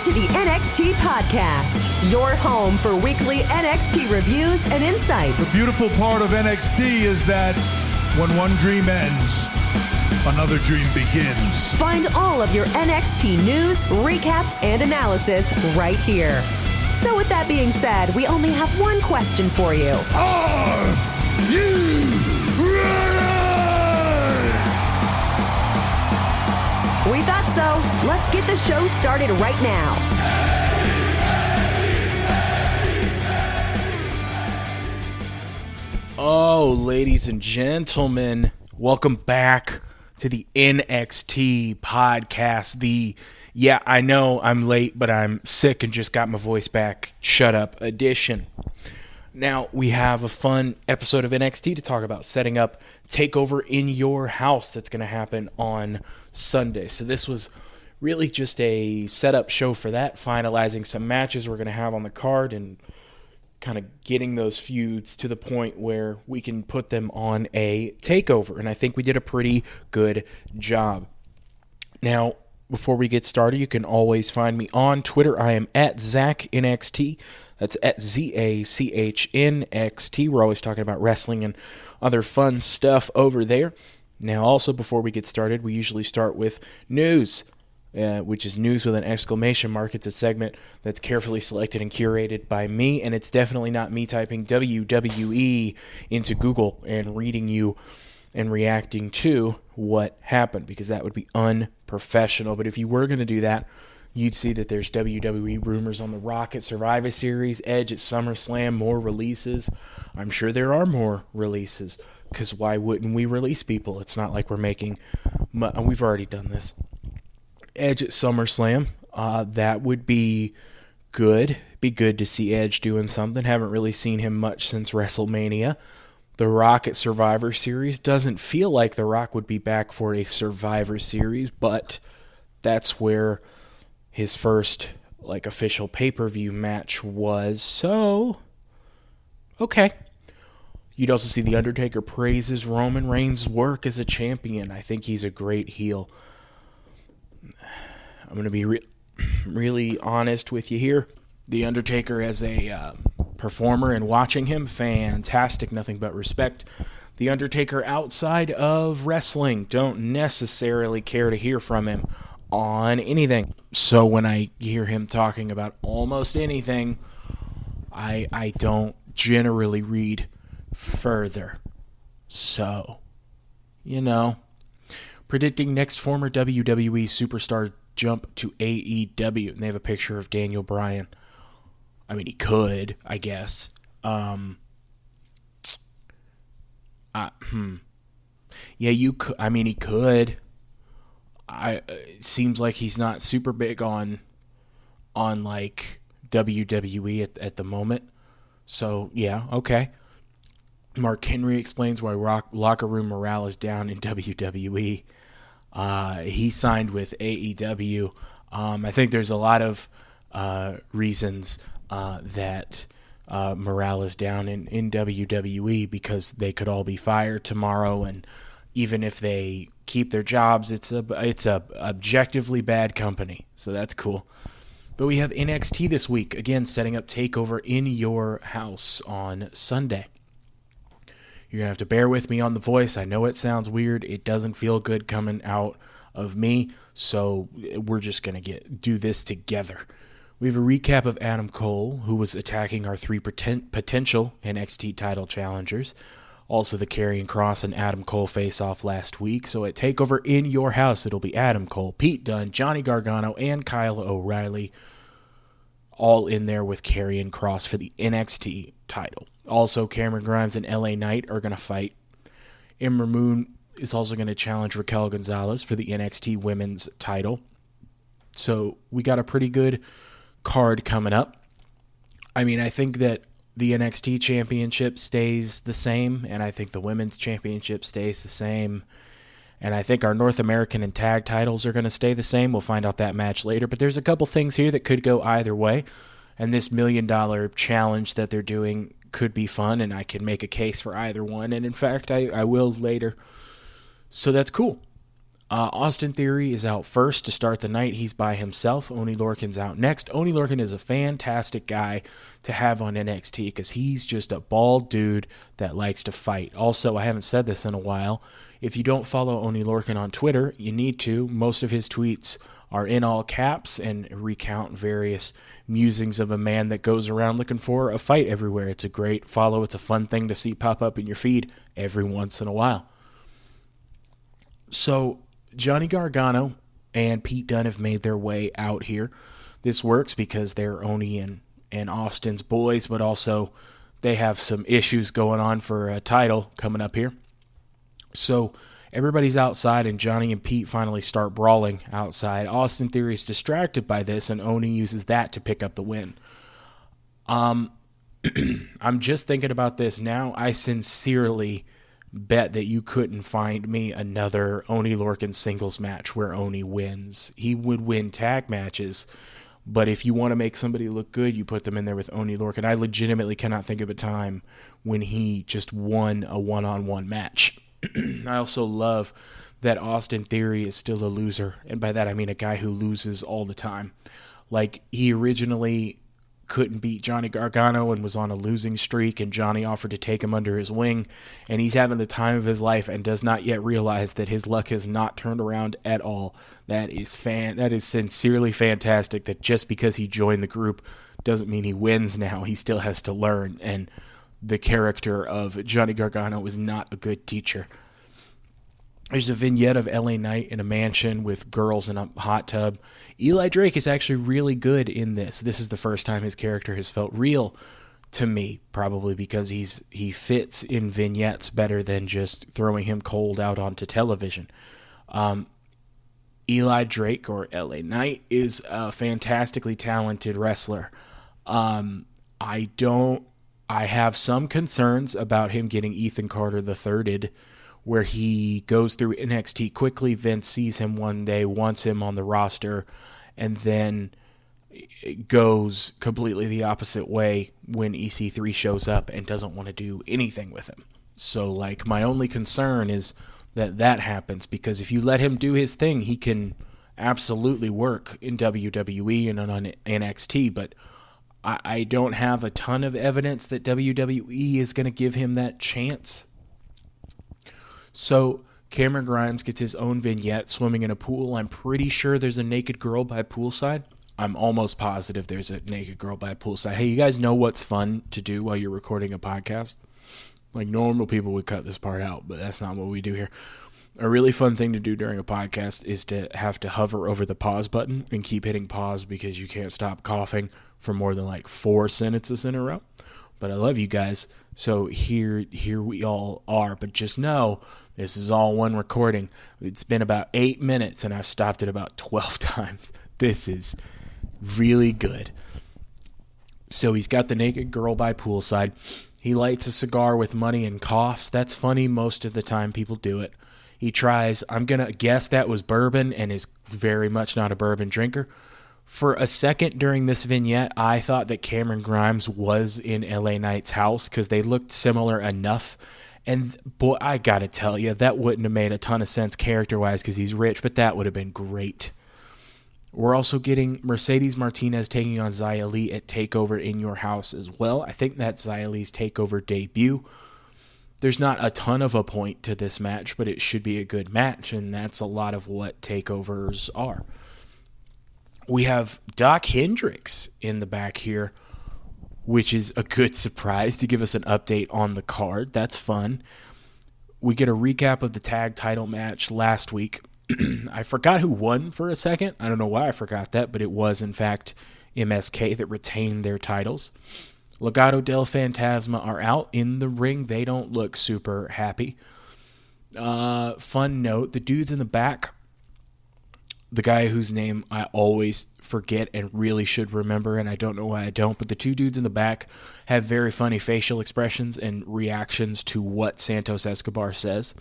to the NXT Podcast, your home for weekly NXT reviews and insight. The beautiful part of NXT is that when one dream ends, another dream begins. Find all of your NXT news, recaps, and analysis right here. So with that being said, we only have one question for you. Are you ready? We thought so. Let's get the show started right now. Oh, ladies and gentlemen, welcome back to the NXT podcast. Yeah, I know I'm late, but I'm sick and just got my voice back. Shut up edition. Now, we have a fun episode of NXT to talk about, setting up TakeOver in your house that's going to happen on Sunday. So this was really just a setup show for that, finalizing some matches we're going to have on the card and kind of getting those feuds to the point where we can put them on a TakeOver. And I think we did a pretty good job. Now, before we get started, you can always find me on Twitter. I am at ZachNXT. That's at ZACHNXT. We're always talking about wrestling and other fun stuff over there. Now, also, before we get started, we usually start with news, which is news with an exclamation mark. It's a segment that's carefully selected and curated by me, and it's definitely not me typing WWE into Google and reading you and reacting to what happened, because that would be unprofessional. But if you were going to do that, you'd see that there's WWE rumors on the Rock at Survivor Series, Edge at SummerSlam, more releases. I'm sure there are more releases, because why wouldn't we release people? It's not like we're making... We've already done this. Edge at SummerSlam, that would be good. Be good to see Edge doing something. Haven't really seen him much since WrestleMania. The Rock at Survivor Series, doesn't feel like The Rock would be back for a Survivor Series, but that's where his first official pay-per-view match was. So, okay. You'd also see The Undertaker praises Roman Reigns' work as a champion. I think he's a great heel. I'm going to be really honest with you here. The Undertaker as a performer and watching him, fantastic, nothing but respect. The Undertaker outside of wrestling, don't necessarily care to hear from him on anything. So when I hear him talking about almost anything, I don't generally read further. So, predicting next former WWE superstar jump to AEW. And they have a picture of Daniel Bryan. I mean, he could, I guess. Yeah, you could. I mean, he could. It seems like he's not super big on WWE at the moment. So, yeah, okay. Mark Henry explains why locker room morale is down in WWE. He signed with AEW. I think there's a lot of reasons that morale is down in WWE, because they could all be fired tomorrow, and even if they keep their jobs, it's a objectively bad company. So that's cool. But we have NXT this week, again setting up TakeOver in your house on Sunday. You're going to have to bear with me on the voice. I know it sounds weird. It doesn't feel good coming out of me, so we're just going to do this together. We have a recap of Adam Cole, who was attacking our three potential NXT title challengers. Also, the Karrion Kross and Adam Cole face-off last week. So at TakeOver in your house, it'll be Adam Cole, Pete Dunne, Johnny Gargano, and Kyle O'Reilly, all in there with Karrion Kross for the NXT title. Also, Cameron Grimes and LA Knight are going to fight. Ember Moon is also going to challenge Raquel Gonzalez for the NXT women's title. So we got a pretty good card coming up. I mean, I think that the NXT championship stays the same, and I think the women's championship stays the same. And I think our North American and tag titles are going to stay the same. We'll find out that match later. But there's a couple things here that could go either way. And this $1 million challenge that they're doing could be fun, and I can make a case for either one. And in fact, I will later. So that's cool. Austin Theory is out first to start the night. He's by himself. Oney Lorcan's out next. Oney Lorcan is a fantastic guy to have on NXT because he's just a bald dude that likes to fight. Also, I haven't said this in a while. If you don't follow Oney Lorcan on Twitter, you need to. Most of his tweets are in all caps and recount various musings of a man that goes around looking for a fight everywhere. It's a great follow. It's a fun thing to see pop up in your feed every once in a while. So Johnny Gargano and Pete Dunne have made their way out here. This works because they're Oney and Austin's boys, but also they have some issues going on for a title coming up here. So everybody's outside, and Johnny and Pete finally start brawling outside. Austin Theory is distracted by this, and Oney uses that to pick up the win. I'm just thinking about this now. I sincerely bet that you couldn't find me another Oney Lorcan singles match where Oney wins. He would win tag matches, but if you want to make somebody look good, you put them in there with Oney Lorcan. I legitimately cannot think of a time when he just won a one-on-one match. I also love that Austin Theory is still a loser, and by that I mean a guy who loses all the time. Like, he originally couldn't beat Johnny Gargano and was on a losing streak, and Johnny offered to take him under his wing, and he's having the time of his life and does not yet realize that his luck has not turned around at all. That is sincerely fantastic, that just because he joined the group doesn't mean he wins now. He still has to learn, and the character of Johnny Gargano is not a good teacher. There's a vignette of LA Knight in a mansion with girls in a hot tub. Eli Drake is actually really good in this. This is the first time his character has felt real to me, probably because he fits in vignettes better than just throwing him cold out onto television. Eli Drake, or LA Knight, is a fantastically talented wrestler. I have some concerns about him getting Ethan Carter the thirded, where he goes through NXT quickly. Vince sees him one day, wants him on the roster, and then goes completely the opposite way when EC3 shows up and doesn't want to do anything with him. So, my only concern is that happens, because if you let him do his thing, he can absolutely work in WWE and on NXT, but I don't have a ton of evidence that WWE is going to give him that chance. So Cameron Grimes gets his own vignette swimming in a pool. I'm pretty sure there's a naked girl by poolside. I'm almost positive there's a naked girl by poolside. Hey, you guys know what's fun to do while you're recording a podcast? Normal people would cut this part out, but that's not what we do here. A really fun thing to do during a podcast is to have to hover over the pause button and keep hitting pause because you can't stop coughing for more than 4 sentences in a row. But I love you guys, so here we all are. But just know, this is all one recording. It's been about 8 minutes, and I've stopped it about 12 times. This is really good. So he's got the naked girl by poolside. He lights a cigar with money and coughs. That's funny. Most of the time people do it. He tries, I'm going to guess that was bourbon, and is very much not a bourbon drinker. For a second during this vignette, I thought that Cameron Grimes was in LA Knight's house because they looked similar enough. And boy, I got to tell you, that wouldn't have made a ton of sense character-wise because he's rich, but that would have been great. We're also getting Mercedes Martinez taking on Xia Li at TakeOver in Your House as well. I think that's Xia Li's TakeOver debut. There's not a ton of a point to this match, but it should be a good match, and that's a lot of what takeovers are. We have Doc Hendricks in the back here, which is a good surprise to give us an update on the card. That's fun. We get a recap of the tag title match last week. I forgot who won for a second. I don't know why I forgot that, but it was, in fact, MSK that retained their titles. Legado del Fantasma are out in the ring. They don't look super happy. Fun note, the dudes in the back, the guy whose name I always forget and really should remember, and I don't know why I don't, but the two dudes in the back have very funny facial expressions and reactions to what Santos Escobar says.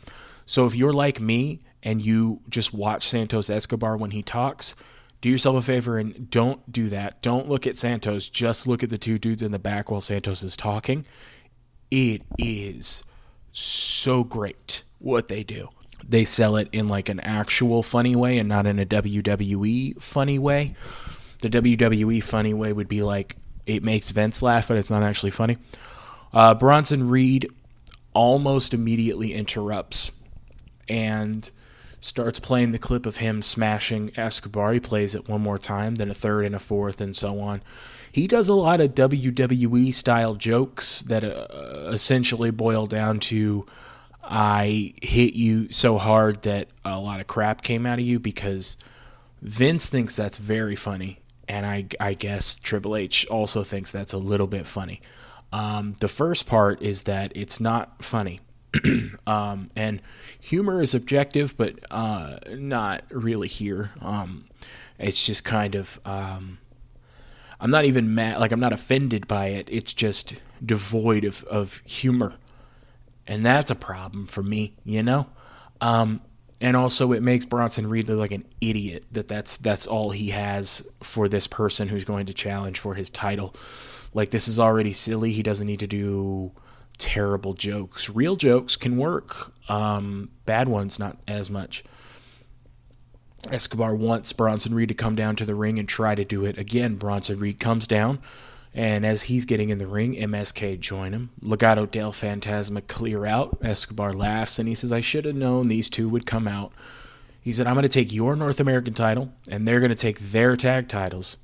So if you're like me and you just watch Santos Escobar when he talks, do yourself a favor and don't do that. Don't look at Santos. Just look at the two dudes in the back while Santos is talking. It is so great what they do. they sell it in like an actual funny way and not in a WWE funny way. The WWE funny way would be like, it makes Vince laugh, but it's not actually funny. Bronson Reed almost immediately interrupts and starts playing the clip of him smashing Escobar. He plays it one more time, then a third and a fourth, and so on. He does a lot of WWE-style jokes that essentially boil down to, I hit you so hard that a lot of crap came out of you, because Vince thinks that's very funny, and I guess Triple H also thinks that's a little bit funny. The first part is that it's not funny. And humor is objective, but not really here. It's just kind of, I'm not even mad, like I'm not offended by it. It's just devoid of humor. And that's a problem for me, you know? And also it makes Bronson Reed look like an idiot, that's all he has for this person who's going to challenge for his title. Like, this is already silly. He doesn't need to do terrible jokes. Real jokes can work. Bad ones, not as much. Escobar wants Bronson Reed to come down to the ring and try to do it again. Bronson Reed comes down, and as he's getting in the ring, MSK join him. Legado del Fantasma clear out. Escobar laughs, and he says, I should have known these two would come out. He said, I'm going to take your North American title, and they're going to take their tag titles.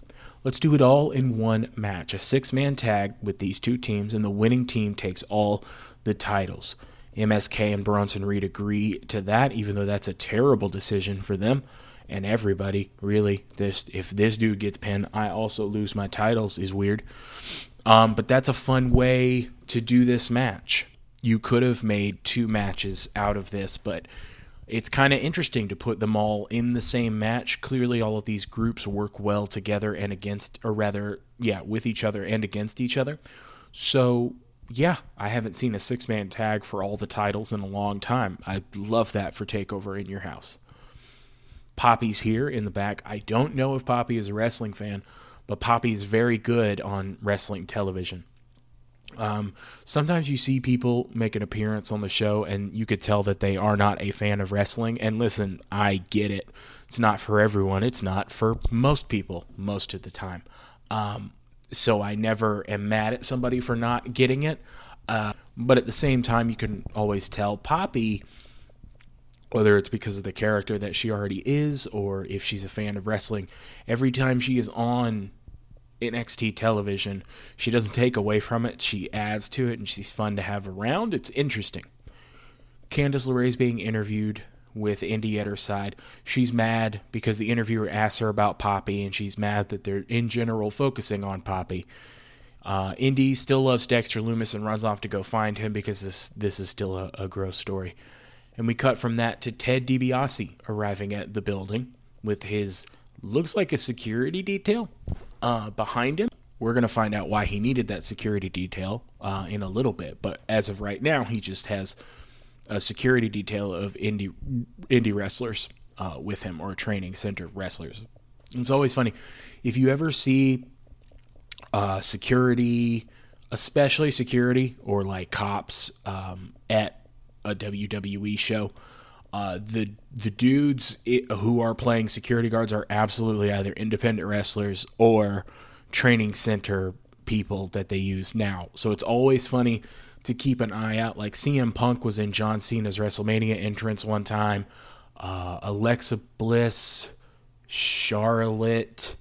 Let's do it all in one match. A 6-man tag with these two teams, and the winning team takes all the titles. MSK and Bronson Reed agree to that, even though that's a terrible decision for them and everybody. Really, if this dude gets pinned, I also lose my titles is weird. But that's a fun way to do this match. You could have made 2 matches out of this, but it's kind of interesting to put them all in the same match. Clearly, all of these groups work well together and with each other and against each other. So, yeah, I haven't seen a 6-man tag for all the titles in a long time. I love that for TakeOver in your house. Poppy's here in the back. I don't know if Poppy is a wrestling fan, but Poppy is very good on wrestling television. Sometimes you see people make an appearance on the show and you could tell that they are not a fan of wrestling. And listen, I get it. It's not for everyone. It's not for most people most of the time. So I never am mad at somebody for not getting it. But at the same time, you can always tell Poppy, whether it's because of the character that she already is or if she's a fan of wrestling, every time she is on NXT television, she doesn't take away from it. She adds to it, and she's fun to have around. It's interesting. Candice LeRae's being interviewed with Indy at her side. She's mad because the interviewer asks her about Poppy, and she's mad that they're, in general, focusing on Poppy. Indy still loves Dexter Lumis and runs off to go find him because this is still a gross story. And we cut from that to Ted DiBiase arriving at the building with his, looks like a security detail behind him. We're going to find out why he needed that security detail in a little bit. But as of right now, he just has a security detail of indie wrestlers with him, or training center wrestlers. And it's always funny. If you ever see security, especially security or like cops at a WWE show, the dudes who are playing security guards are absolutely either independent wrestlers or training center people that they use now. So it's always funny to keep an eye out. Like CM Punk was in John Cena's WrestleMania entrance one time. Alexa Bliss, Charlotte,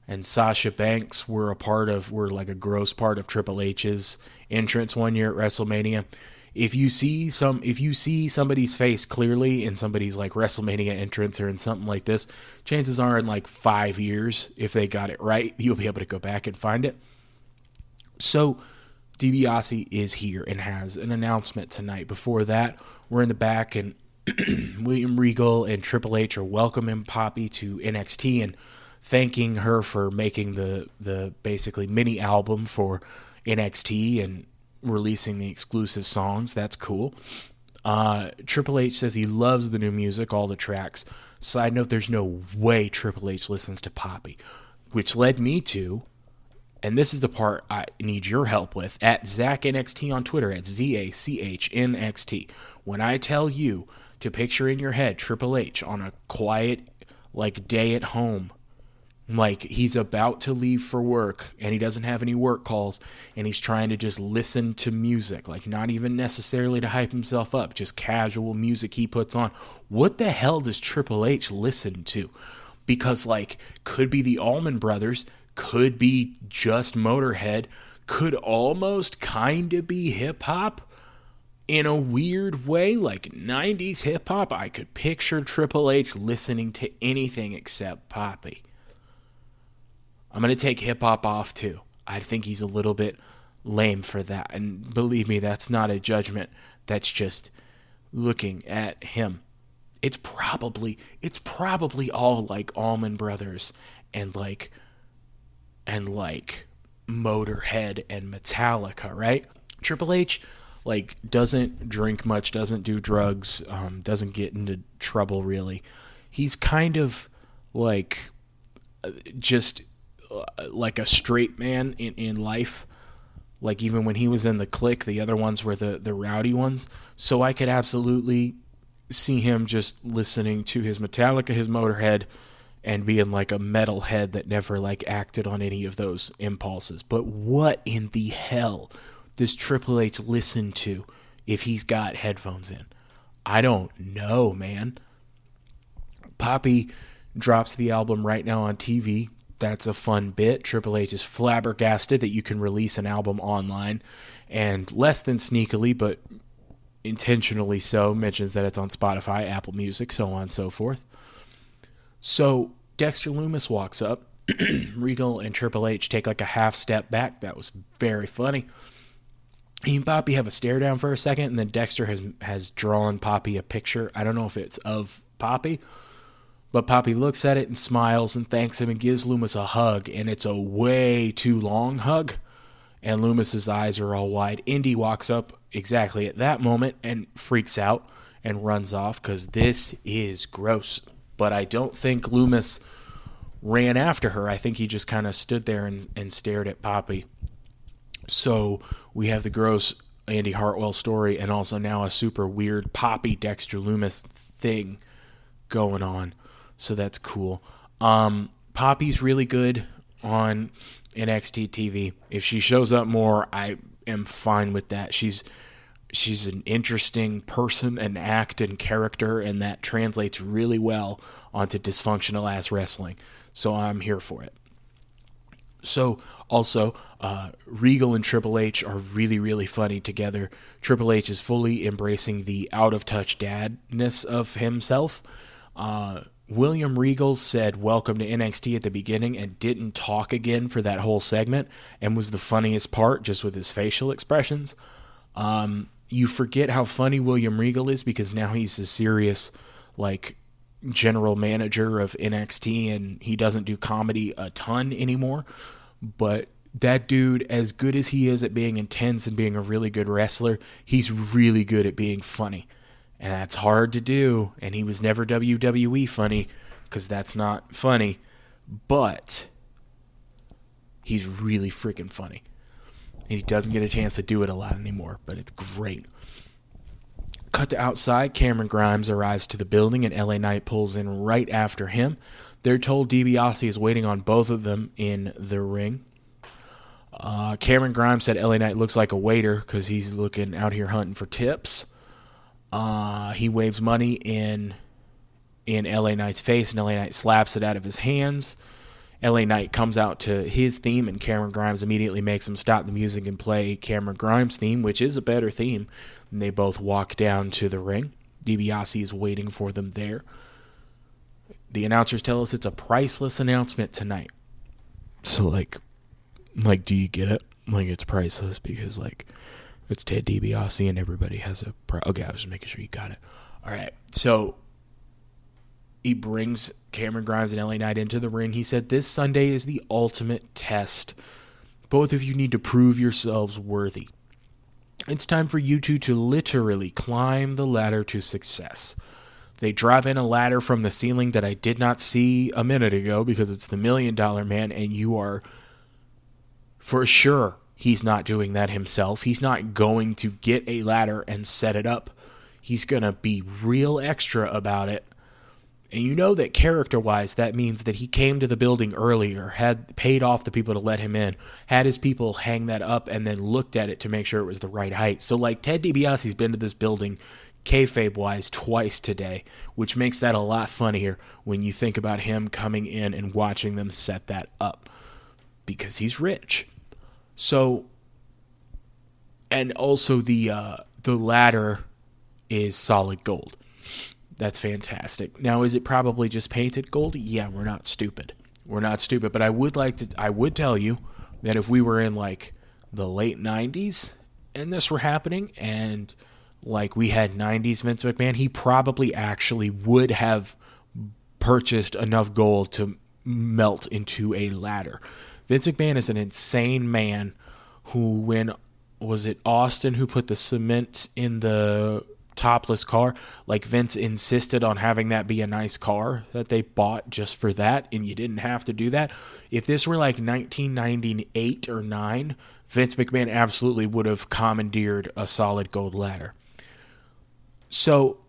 and Sasha Banks were like a gross part of Triple H's entrance one year at WrestleMania. If you see somebody's face clearly in somebody's like WrestleMania entrance or in something like this, chances are in like 5 years, if they got it right, you'll be able to go back and find it. So DiBiase is here and has an announcement tonight. Before that, we're in the back, and William Regal and Triple H are welcoming Poppy to NXT and thanking her for making the basically mini album for NXT and releasing the exclusive songs. That's cool. Triple H says he loves the new music, all the tracks. Side note, there's no way Triple H listens to Poppy, which led me to, and this is the part I need your help with, at ZachNXT on Twitter, at ZACHNXT. When I tell you to picture in your head Triple H on a quiet, like, day at home. Like, he's about to leave for work, and he doesn't have any work calls, and he's trying to just listen to music, like, not even necessarily to hype himself up, just casual music he puts on. What the hell does Triple H listen to? Because, like, could be the Allman Brothers, could be just Motorhead, could almost kind of be hip-hop in a weird way, like 90s hip-hop. I could picture Triple H listening to anything except Poppy. I'm going to take hip-hop off, too. I think he's a little bit lame for that. And believe me, that's not a judgment. That's just looking at him. It's probably all like Allman Brothers and like Motorhead and Metallica, right? Triple H, like, doesn't drink much, doesn't do drugs, doesn't get into trouble, really. He's kind of like just like a straight man in life. Like, even when he was in the Clique, the other ones were the rowdy ones. So I could absolutely see him just listening to his Metallica, his Motorhead, and being like a metalhead that never like acted on any of those impulses. But what in the hell does Triple H listen to if he's got headphones in? I don't know, man. Poppy drops the album right now on TV. That's a fun bit. Triple H is flabbergasted that you can release an album online, and less than sneakily, but intentionally so, mentions that it's on Spotify, Apple Music, so on and so forth. So Dexter Lumis walks up. Regal and Triple H take like a half step back. That was very funny. He and Poppy have a stare down for a second, and then Dexter has drawn Poppy a picture. I don't know if it's of Poppy, but Poppy looks at it and smiles and thanks him and gives Lumis a hug, and it's a way too long hug, and Loomis's eyes are all wide. Indy walks up exactly at that moment and freaks out and runs off because this is gross. But I don't think Lumis ran after her. I think he just kind of stood there and stared at Poppy. So we have the gross Andy Hartwell story and also now a super weird Poppy Dexter Lumis thing going on. So that's cool. Poppy's really good on NXT TV. If she shows up more, I am fine with that. She's an interesting person and act and character, and that translates really well onto dysfunctional ass wrestling. So I'm here for it. So also, Regal and Triple H are really, really funny together. Triple H is fully embracing the out-of-touch dadness of himself. William Regal said welcome to NXT at the beginning and didn't talk again for that whole segment and was the funniest part just with his facial expressions. You forget how funny William Regal is because now he's a serious, like, general manager of NXT and he doesn't do comedy a ton anymore. But that dude, as good as he is at being intense and being a really good wrestler, he's really good at being funny. And that's hard to do. And he was never WWE funny because that's not funny. But he's really freaking funny. And he doesn't get a chance to do it a lot anymore, but it's great. Cut to outside, Cameron Grimes arrives to the building and LA Knight pulls in right after him. They're told DiBiase is waiting on both of them in the ring. Cameron Grimes said LA Knight looks like a waiter because he's looking out here hunting for tips. He waves money in LA Knight's face, and LA Knight slaps it out of his hands. LA Knight comes out to his theme, and Cameron Grimes immediately makes him stop the music and play Cameron Grimes' theme, which is a better theme. And they both walk down to the ring. DiBiase is waiting for them there. The announcers tell us it's a priceless announcement tonight. So, like, do you get it? Like, it's priceless because, like, it's Ted DiBiase and everybody has a okay, I was just making sure you got it. All right. So he brings Cameron Grimes and LA Knight into the ring. He said, this Sunday is the ultimate test. Both of you need to prove yourselves worthy. It's time for you two to literally climb the ladder to success. They drop in a ladder from the ceiling that I did not see a minute ago because it's the $1 Million Man, and you are for sure he's not doing that himself. He's not going to get a ladder and set it up. He's going to be real extra about it. And you know that character-wise, that means that he came to the building earlier, had paid off the people to let him in, had his people hang that up, and then looked at it to make sure it was the right height. So, like, Ted DiBiase's been to this building kayfabe-wise twice today, which makes that a lot funnier when you think about him coming in and watching them set that up, because he's rich. So, and also the ladder is solid gold. That's fantastic. Now, is it probably just painted gold? Yeah, we're not stupid. We're not stupid, but I would tell you that if we were in like the late 90s and this were happening and like we had 90s Vince McMahon, he probably actually would have purchased enough gold to melt into a ladder. Vince McMahon is an insane man who, when was it Austin who put the cement in the topless car? Like, Vince insisted on having that be a nice car that they bought just for that, and you didn't have to do that. If this were like 1998 or 9, Vince McMahon absolutely would have commandeered a solid gold ladder. So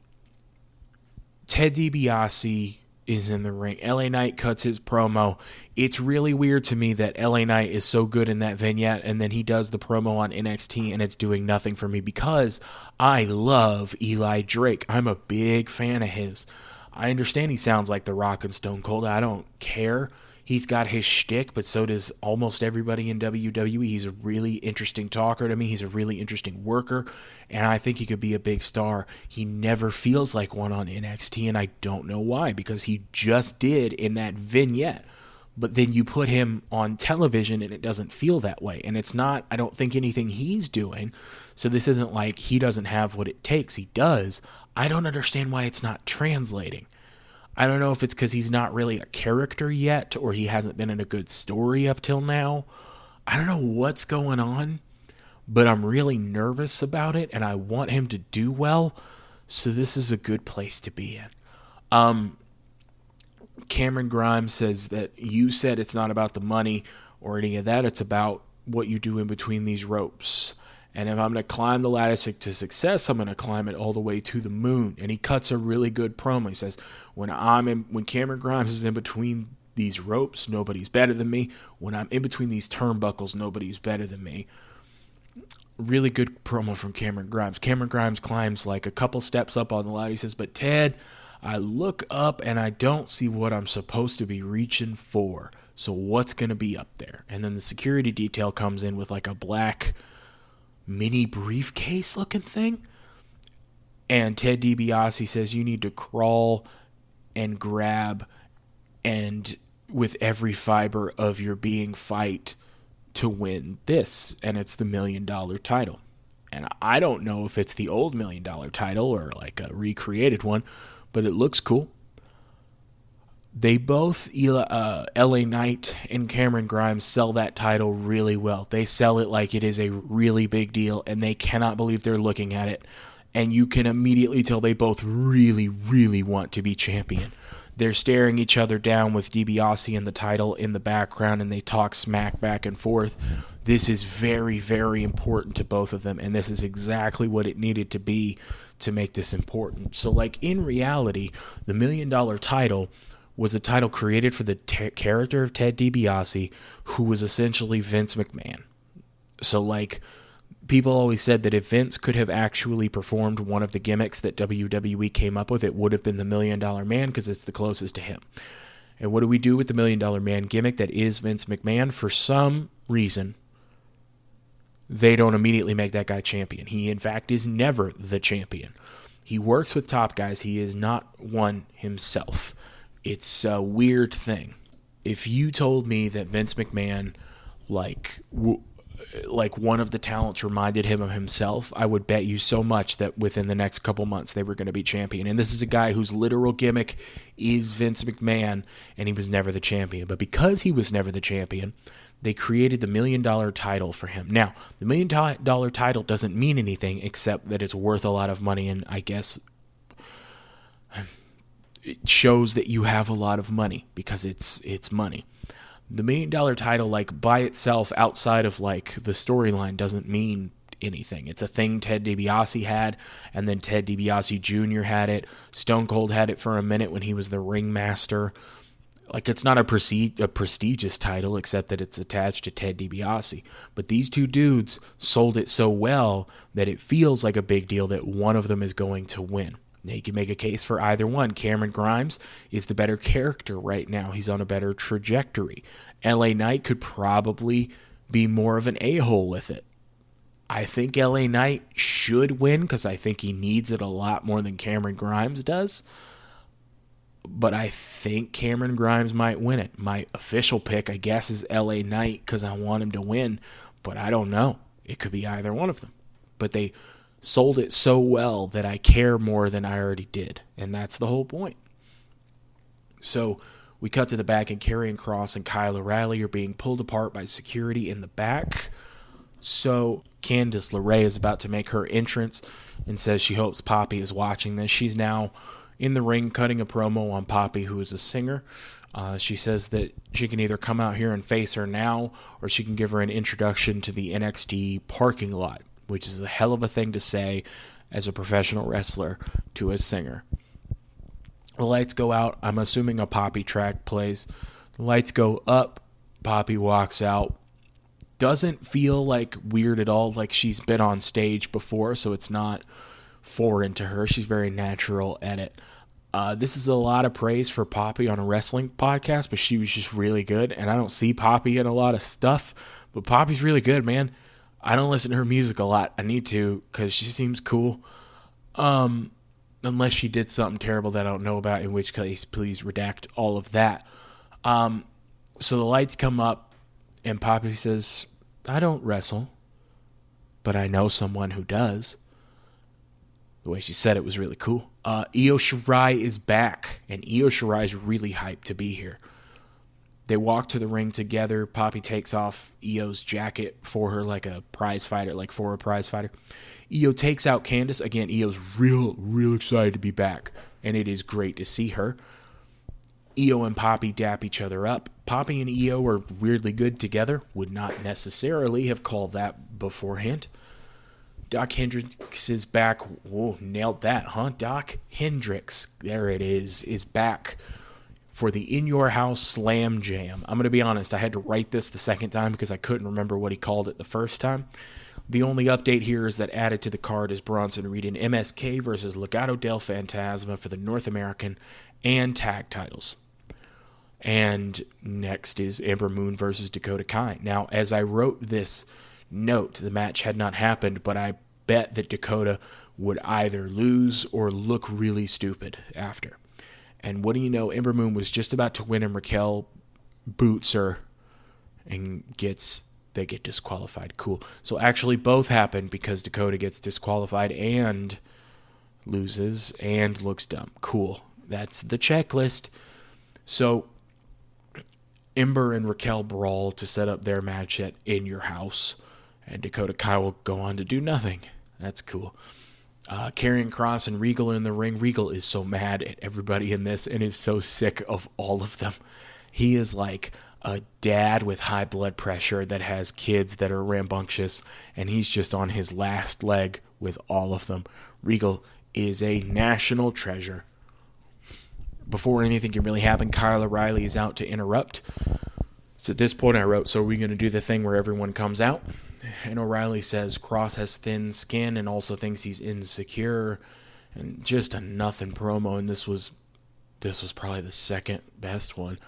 Ted DiBiase is in the ring. LA Knight cuts his promo. It's really weird to me that LA Knight is so good in that vignette, and then he does the promo on NXT, and it's doing nothing for me because I love Eli Drake. I'm a big fan of his. I understand he sounds like The Rock and Stone Cold. I don't care. He's got his shtick, but so does almost everybody in WWE. He's a really interesting talker to me. He's a really interesting worker, and I think he could be a big star. He never feels like one on NXT, and I don't know why, because he just did in that vignette. But then you put him on television, and it doesn't feel that way. And it's not, I don't think, anything he's doing. So this isn't like he doesn't have what it takes. He does. I don't understand why it's not translating. I don't know if it's because he's not really a character yet, or he hasn't been in a good story up till now. I don't know what's going on, but I'm really nervous about it, and I want him to do well, so this is a good place to be in. Cameron Grimes says that you said it's not about the money or any of that, it's about what you do in between these ropes. And if I'm going to climb the ladder to success, I'm going to climb it all the way to the moon. And he cuts a really good promo. He says, when Cameron Grimes is in between these ropes, nobody's better than me. When I'm in between these turnbuckles, nobody's better than me. Really good promo from Cameron Grimes. Cameron Grimes climbs like a couple steps up on the ladder. He says, but Ted, I look up and I don't see what I'm supposed to be reaching for. So what's going to be up there? And then the security detail comes in with like a black mini briefcase looking thing. And Ted DiBiase says you need to crawl and grab and with every fiber of your being fight to win this. And it's the $1 million title. And I don't know if it's the old $1 million title or like a recreated one, but it looks cool. They both, LA Knight and Cameron Grimes, sell that title really well. They sell it like it is a really big deal, and they cannot believe they're looking at it. And you can immediately tell they both really, really want to be champion. They're staring each other down with DiBiase and the title in the background, and they talk smack back and forth. This is very, very important to both of them, and this is exactly what it needed to be to make this important. So, like, in reality, the $1 million title was a title created for the character of Ted DiBiase, who was essentially Vince McMahon. So, like, people always said that if Vince could have actually performed one of the gimmicks that WWE came up with, it would have been the $1 Million Man, because it's the closest to him. And what do we do with the $1 Million Man gimmick that is Vince McMahon? For some reason, they don't immediately make that guy champion. He, in fact, is never the champion. He works with top guys. He is not one himself. It's a weird thing. If you told me that Vince McMahon, like one of the talents reminded him of himself, I would bet you so much that within the next couple months they were going to be champion. And this is a guy whose literal gimmick is Vince McMahon, and he was never the champion. But because he was never the champion, they created the $1 Million title for him. Now, the $1 Million title doesn't mean anything except that it's worth a lot of money, and I guess it shows that you have a lot of money because it's money. The $1 Million title, like, by itself, outside of like the storyline, doesn't mean anything. It's a thing Ted DiBiase had, and then Ted DiBiase Jr. had it. Stone Cold had it for a minute when he was the ringmaster. Like, it's not a prestigious title, except that it's attached to Ted DiBiase. But these two dudes sold it so well that it feels like a big deal that one of them is going to win. Now, you can make a case for either one. Cameron Grimes is the better character right now. He's on a better trajectory. LA Knight could probably be more of an a-hole with it. I think LA Knight should win because I think he needs it a lot more than Cameron Grimes does. But I think Cameron Grimes might win it. My official pick, I guess, is LA Knight because I want him to win. But I don't know. It could be either one of them. But they sold it so well that I care more than I already did. And that's the whole point. So we cut to the back, and Karrion Kross and Kyle O'Reilly are being pulled apart by security in the back. So Candice LeRae is about to make her entrance and says she hopes Poppy is watching this. She's now in the ring cutting a promo on Poppy, who is a singer. She says that she can either come out here and face her now, or she can give her an introduction to the NXT parking lot, which is a hell of a thing to say as a professional wrestler to a singer. The lights go out. I'm assuming a Poppy track plays. The lights go up. Poppy walks out. Doesn't feel like weird at all, like she's been on stage before, so it's not foreign to her. She's very natural at it. This is a lot of praise for Poppy on a wrestling podcast, but she was just really good, and I don't see Poppy in a lot of stuff, but Poppy's really good, man. I don't listen to her music a lot. I need to, because she seems cool. Unless she did something terrible that I don't know about, in which case, please redact all of that. So the lights come up, and Poppy says, I don't wrestle, but I know someone who does. The way she said it was really cool. Io Shirai is back, and Io Shirai is really hyped to be here. They walk to the ring together. Poppy takes off Io's jacket for her like a prize fighter, like for a prize fighter. Io takes out Candice. Again, Io's real excited to be back, and it is great to see her. Io and Poppy dap each other up. Poppy and Io are weirdly good together. Would not necessarily have called that beforehand. Doc Hendricks is back. Whoa, nailed that, huh? Doc Hendricks, there it is back for the In Your House Slam Jam. I'm going to be honest, I had to write this the second time because I couldn't remember what he called it the first time. The only update here is that added to the card is Bronson Reed and MSK versus Legado del Fantasma for the North American and tag titles. And next is Ember Moon versus Dakota Kai. Now, as I wrote this note, the match had not happened, but I bet that Dakota would either lose or look really stupid after. And what do you know, Ember Moon was just about to win, and Raquel boots her and they get disqualified. Cool. So actually both happen because Dakota gets disqualified and loses and looks dumb. Cool. That's the checklist. So Ember and Raquel brawl to set up their match at In Your House, and Dakota Kai will go on to do nothing. That's cool. Karrion Kross and Regal are in the ring. Regal is so mad at everybody in this and is so sick of all of them. He is like a dad with high blood pressure that has kids that are rambunctious, and he's just on his last leg with all of them. Regal is a national treasure. Before anything can really happen, Kyle O'Reilly is out to interrupt. So at this point I wrote, so are we going to do the thing where everyone comes out? And O'Reilly says Kross has thin skin and also thinks he's insecure, and just a nothing promo, and this was probably the second best one.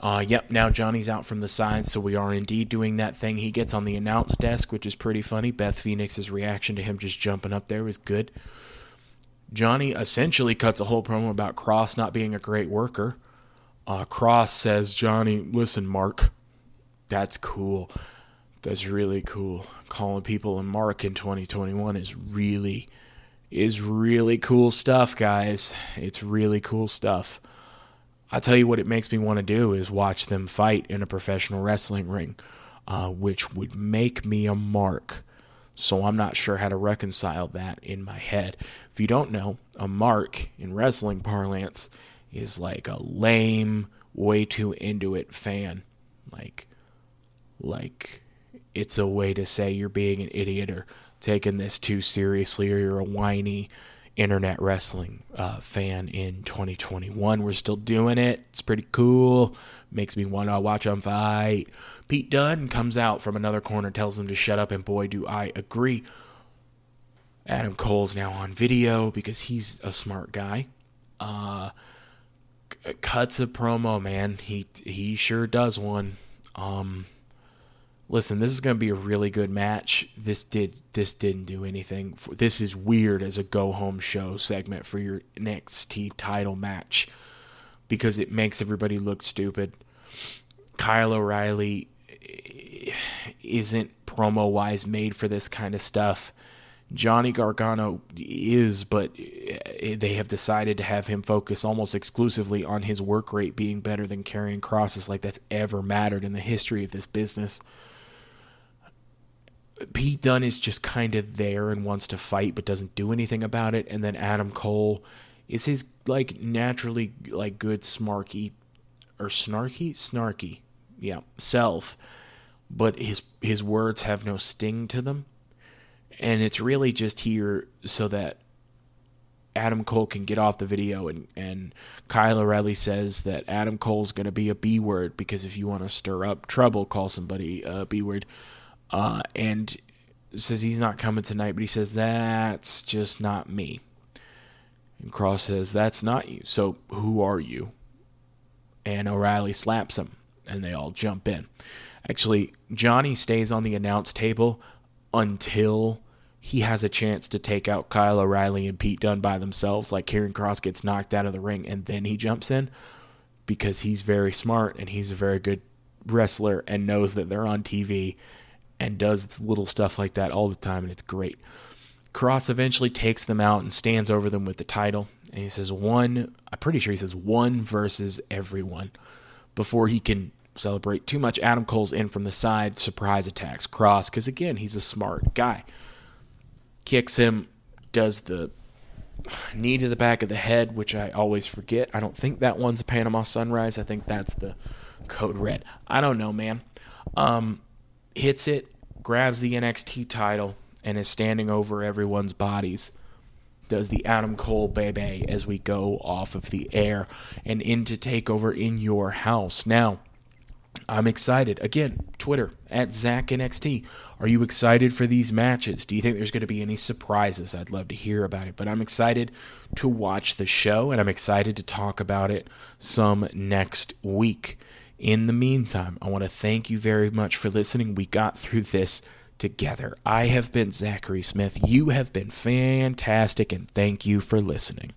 Yep, now Johnny's out from the side, so we are indeed doing that thing. He gets on the announce desk, which is pretty funny. Beth Phoenix's reaction to him just jumping up there was good. Johnny essentially cuts a whole promo about Kross not being a great worker. Kross says, Johnny, listen, Mark, that's cool. That's really cool. Calling people a mark in 2021 is really cool stuff, guys. It's really cool stuff. I'll tell you what it makes me want to do is watch them fight in a professional wrestling ring, which would make me a mark. So I'm not sure how to reconcile that in my head. If you don't know, a mark in wrestling parlance is like a lame, way too into it fan. Like it's a way to say you're being an idiot or taking this too seriously, or you're a whiny internet wrestling fan in 2021. We're still doing it. It's pretty cool. Makes me want to watch them fight. Pete Dunne comes out from another corner, tells them to shut up, and boy, do I agree. Adam Cole's now on video because he's a smart guy. Cuts a promo, man. He sure does one. Listen, this is going to be a really good match. This didn't do anything. This is weird as a go-home show segment for your NXT title match because it makes everybody look stupid. Kyle O'Reilly isn't promo-wise made for this kind of stuff. Johnny Gargano is, but they have decided to have him focus almost exclusively on his work rate being better than carrying crosses like that's ever mattered in the history of this business. Pete Dunne is just kind of there and wants to fight but doesn't do anything about it. And then Adam Cole is his naturally good snarky self, but his words have no sting to them. And it's really just here so that Adam Cole can get off the video, and Kyle O'Reilly says that Adam Cole's going to be a B word because if you want to stir up trouble, call somebody a B word. And says he's not coming tonight, but he says, that's just not me. And Cross says, that's not you. So who are you? And O'Reilly slaps him, and they all jump in. Actually, Johnny stays on the announce table until he has a chance to take out Kyle O'Reilly and Pete Dunne by themselves, like Karrion Kross gets knocked out of the ring, and then he jumps in because he's very smart and he's a very good wrestler and knows that they're on TV and does little stuff like that all the time, and it's great. Kross eventually takes them out and stands over them with the title, and he says one versus everyone before he can celebrate too much. Adam Cole's in from the side, surprise attacks Kross, because again, he's a smart guy. Kicks him, does the knee to the back of the head, which I always forget. I don't think that one's a Panama Sunrise. I think that's the Code Red. I don't know, man. Hits it, grabs the NXT title, and is standing over everyone's bodies. Does the Adam Cole Bebe as we go off of the air and into TakeOver in your house. Now, I'm excited. Again, Twitter, @ZachNXT. Are you excited for these matches? Do you think there's going to be any surprises? I'd love to hear about it. But I'm excited to watch the show, and I'm excited to talk about it some next week. In the meantime, I want to thank you very much for listening. We got through this together. I have been Zachary Smith. You have been fantastic, and thank you for listening.